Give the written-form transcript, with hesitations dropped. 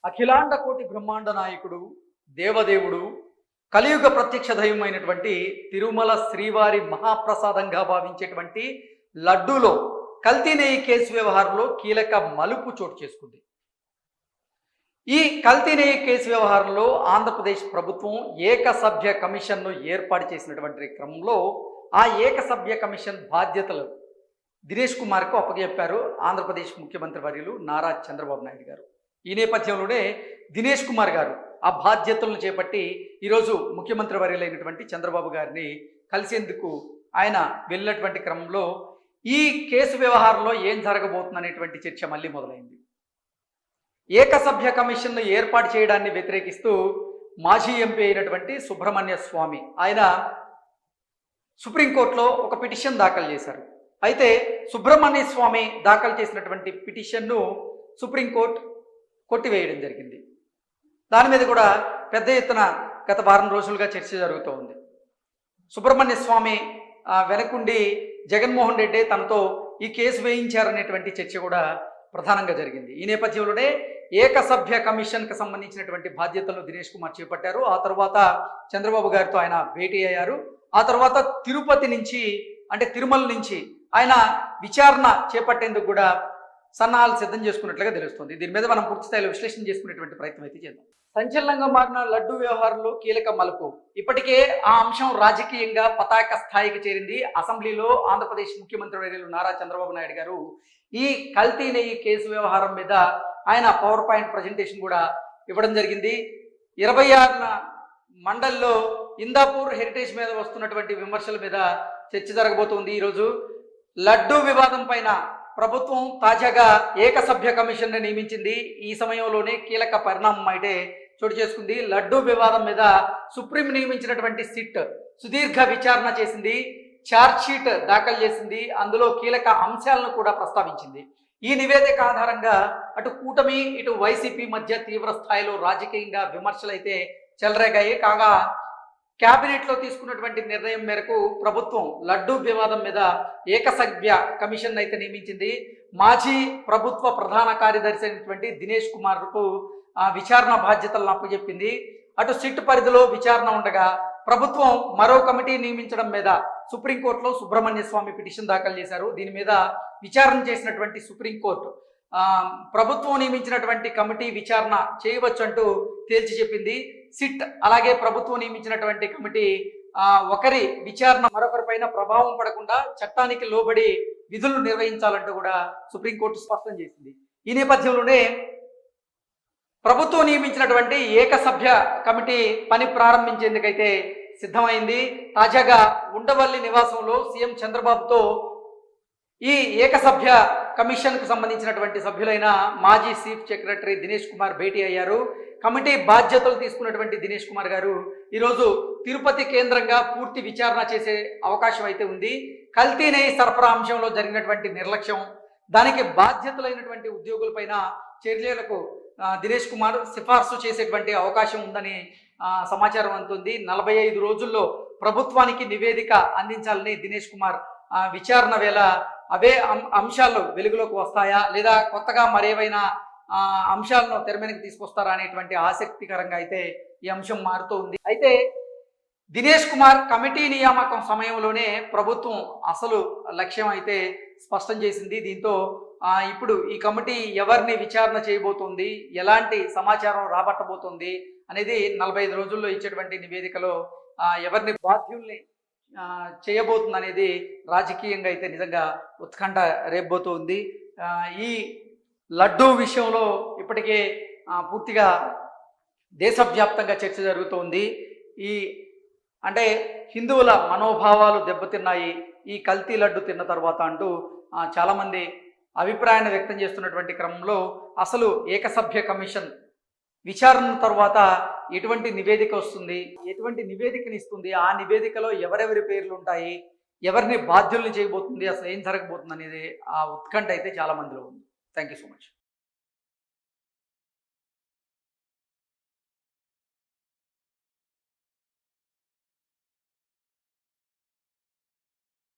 అఖిలాండ కోటి బ్రహ్మాండ నాయకుడు, దేవదేవుడు, కలియుగ ప్రత్యక్ష దైవమైనటువంటి తిరుమల శ్రీవారి మహాప్రసాదంగా భావించేటువంటి లడ్డూలో కల్తీ నెయ్యి కేసు వ్యవహారంలో కీలక మలుపు చోటు చేసుకుంది. ఈ కల్తీ నెయ్యి కేసు వ్యవహారంలో ఆంధ్రప్రదేశ్ ప్రభుత్వం ఏకసభ్య కమిషన్ను ఏర్పాటు చేసినటువంటి క్రమంలో ఆ ఏకసభ్య కమిషన్ బాధ్యతలు దినేష్ కుమార్కు అప్పగించారు ఆంధ్రప్రదేశ్ ముఖ్యమంత్రి వర్యులు నారా చంద్రబాబు నాయుడు గారు. ఈ నేపథ్యంలోనే దినేష్ కుమార్ గారు ఆ బాధ్యతలను చేపట్టి ఈరోజు ముఖ్యమంత్రి వర్యులైనటువంటి చంద్రబాబు గారిని కలిసేందుకు ఆయన వెళ్ళినటువంటి క్రమంలో ఈ కేసు వ్యవహారంలో ఏం జరగబోతుందనేటువంటి చర్చ మళ్ళీ మొదలైంది. ఏకసభ్య కమిషన్ను ఏర్పాటు చేయడాన్ని వ్యతిరేకిస్తూ మాజీ ఎంపీ అయినటువంటి సుబ్రహ్మణ్య స్వామి ఆయన సుప్రీంకోర్టులో ఒక పిటిషన్ దాఖలు చేశారు. అయితే సుబ్రహ్మణ్య స్వామి దాఖలు చేసినటువంటి పిటిషన్ను సుప్రీంకోర్టు కొట్టివేయడం జరిగింది. దాని మీద కూడా పెద్ద ఎత్తున గత వారం రోజులుగా చర్చ జరుగుతూ ఉంది. సుబ్రహ్మణ్య స్వామి వెనకుండి జగన్మోహన్ రెడ్డి తనతో ఈ కేసు వేయించారనేటువంటి చర్చ కూడా ప్రధానంగా జరిగింది. ఈ నేపథ్యంలోనే ఏకసభ్య కమిషన్కి సంబంధించినటువంటి బాధ్యతలు దినేష్ కుమార్ చేపట్టారు. ఆ తర్వాత చంద్రబాబు గారితో ఆయన భేటీ అయ్యారు. ఆ తర్వాత తిరుపతి నుంచి అంటే తిరుమల నుంచి ఆయన విచారణ చేపట్టేందుకు కూడా సన్నాహాలు సిద్ధం చేసుకున్నట్లుగా తెలుస్తుంది. దీని మీద మనం పూర్తి స్థాయిలో విశ్లేషణ చేసుకునేటువంటి ప్రయత్నం అయితే చేద్దాం. సంచలనంగా మారిన లడ్డు వ్యవహారంలో కీలక మలుపు. ఇప్పటికే ఆ అంశం రాజకీయంగా పతాక స్థాయికి చేరింది. అసెంబ్లీలో ఆంధ్రప్రదేశ్ ముఖ్యమంత్రి వర్యులు నారా చంద్రబాబు నాయుడు గారు ఈ కల్తీ నెయ్యి కేసు వ్యవహారం మీద ఆయన పవర్ పాయింట్ ప్రజెంటేషన్ కూడా ఇవ్వడం జరిగింది. 26న మండల్లో ఇందాపూర్ హెరిటేజ్ మీద వస్తున్నటువంటి విమర్శల మీద చర్చ జరగబోతోంది. ఈరోజు లడ్డు వివాదం పైన ప్రభుత్వం తాజాగా ఏకసభ్య కమిషన్ను నియమించింది. ఈ సమయంలోనే కీలక పరిణామం అయితే చోటు చేసుకుంది. లడ్డు వివాదం మీద సుప్రీం నియమించినటువంటి సిట్ సుదీర్ఘ విచారణ చేసింది, ఛార్జ్ షీట్ దాఖలు చేసింది, అందులో కీలక అంశాలను కూడా ప్రస్తావించింది. ఈ నివేదిక ఆధారంగా అటు కూటమి ఇటు వైసీపీ మధ్య తీవ్ర స్థాయిలో రాజకీయంగా విమర్శలు అయితే చెలరేగాయి. కాగా క్యాబినెట్లో తీసుకున్నటువంటి నిర్ణయం మేరకు ప్రభుత్వం లడ్డు వివాదం మీద ఏకసభ్య కమిషన్ అయితే నియమించింది. మాజీ ప్రభుత్వ ప్రధాన కార్యదర్శి అయినటువంటి దినేష్ కుమార్కు విచారణ బాధ్యతలను అప్పచెప్పింది. అటు సిట్ పరిధిలో విచారణ ఉండగా ప్రభుత్వం మరో కమిటీ నియమించడం మీద సుప్రీంకోర్టులో సుబ్రహ్మణ్య స్వామి పిటిషన్ దాఖలు చేశారు. దీని మీద విచారణ చేసినటువంటి సుప్రీంకోర్టు ప్రభుత్వం నియమించినటువంటి కమిటీ విచారణ చేయవచ్చు అంటూ తేల్చి చెప్పింది. సిట్ అలాగే ప్రభుత్వం నియమించినటువంటి కమిటీ ఒకరి విచారణ మరొకరిపైన ప్రభావం పడకుండా చట్టానికి లోబడి విధులు నిర్వహించాలంటూ కూడా సుప్రీంకోర్టు స్పష్టం చేసింది. ఈ నేపథ్యంలోనే ప్రభుత్వం నియమించినటువంటి ఏకసభ్య కమిటీ పని ప్రారంభించేందుకైతే సిద్ధమైంది. తాజాగా ఉండవల్లి నివాసంలో సీఎం చంద్రబాబుతో ఈ ఏకసభ్య కమిషన్కు సంబంధించినటువంటి సభ్యులైన మాజీ చీఫ్ సెక్రటరీ దినేష్ కుమార్ భేటీ అయ్యారు. కమిటీ బాధ్యతలు తీసుకున్నటువంటి దినేష్ కుమార్ గారు ఈరోజు తిరుపతి కేంద్రంగా పూర్తి విచారణ చేసే అవకాశం అయితే ఉంది. కల్తీ నెయ్యి సరఫరా అంశంలో జరిగినటువంటి నిర్లక్ష్యం, దానికి బాధ్యతలైనటువంటి ఉద్యోగులపైన చర్యలకు దినేష్ కుమార్ సిఫార్సు చేసేటువంటి అవకాశం ఉందని సమాచారం అందుతుంది. 45 రోజుల్లో ప్రభుత్వానికి నివేదిక అందించాలని దినేష్ కుమార్ విచారణ వేళ అవే అంశాలు వెలుగులోకి వస్తాయా లేదా కొత్తగా మరేవైనా అంశాలను తెర మీదకి తీసుకొస్తారా అనేటువంటి ఆసక్తికరంగా అయితే ఈ అంశం మారుతూ ఉంది. అయితే దినేష్ కుమార్ కమిటీ నియామకం సమయంలోనే ప్రభుత్వం అసలు లక్ష్యం అయితే స్పష్టం చేసింది. దీంతో ఇప్పుడు ఈ కమిటీ ఎవరిని విచారణ చేయబోతోంది, ఎలాంటి సమాచారం రాబట్టబోతోంది అనేది 45 రోజుల్లో ఇచ్చేటువంటి నివేదికలో ఎవరిని బాధ్యుల్ని చేయబోతుంది అనేది రాజకీయంగా అయితే నిజంగా ఉత్కంఠ రేపబోతుంది. ఈ లడ్డూ విషయంలో ఇప్పటికే పూర్తిగా దేశవ్యాప్తంగా చర్చ జరుగుతోంది. అంటే హిందువుల మనోభావాలు దెబ్బతిన్నాయి ఈ కల్తీ లడ్డు తిన్న తర్వాత అంటూ చాలామంది అభిప్రాయాన్ని వ్యక్తం చేస్తున్నటువంటి క్రమంలో అసలు ఏకసభ్య కమిషన్ విచారణ తర్వాత ఎటువంటి నివేదిక వస్తుంది, ఎటువంటి నివేదికని ఇస్తుంది, ఆ నివేదికలో ఎవరెవరి పేర్లు ఉంటాయి, ఎవరిని బాధ్యుల్ని చేయబోతుంది, అసలు ఏం జరగబోతుంది అనేది ఆ ఉత్కంఠ అయితే చాలా మందిలో ఉంది. Thank you so much.